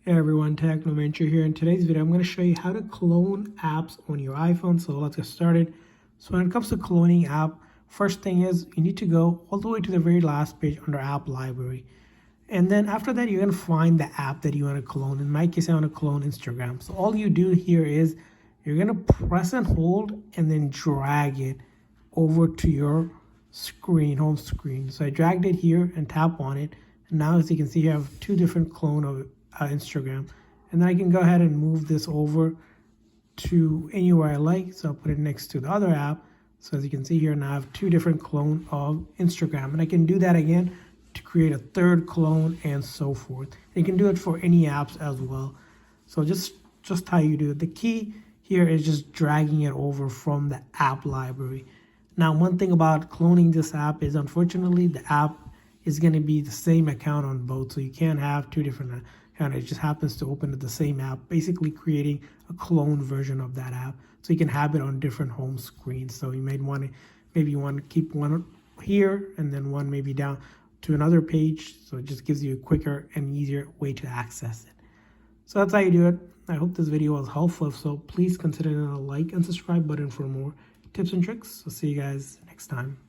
Hey everyone, Technomentary here. In today's video, I'm going to show you how to clone apps on your iPhone. So let's get started. So when it comes to cloning app, first thing is you need to go all the way to the very last page under app library. And then after that, you're going to find the app that you want to clone. In my case, I want to clone Instagram. So all you do here is you're going to press and hold and then drag it over to your screen, home screen. So I dragged it here and tap on it. And now as you can see, you have two different clone of Instagram, and then I can go ahead and move this over to anywhere I like. So I'll put it next to the other app. So as you can see here, now I have two different clone of Instagram, and I can do that again to create a third clone and so forth. And you can do it for any apps as well. So just how you do it. The key here is just dragging it over from the app library. Now, one thing about cloning this app is unfortunately the app is going to be the same account on both. So you can't have two different accounts. It just happens to open to the same app, basically creating a clone version of that app. So you can have it on different home screens. So you may want to, maybe you want to keep one here and then one maybe down to another page. So it just gives you a quicker and easier way to access it. So that's how you do it. I hope this video was helpful. If so, please consider hitting the like and subscribe button for more tips and tricks. So see you guys next time.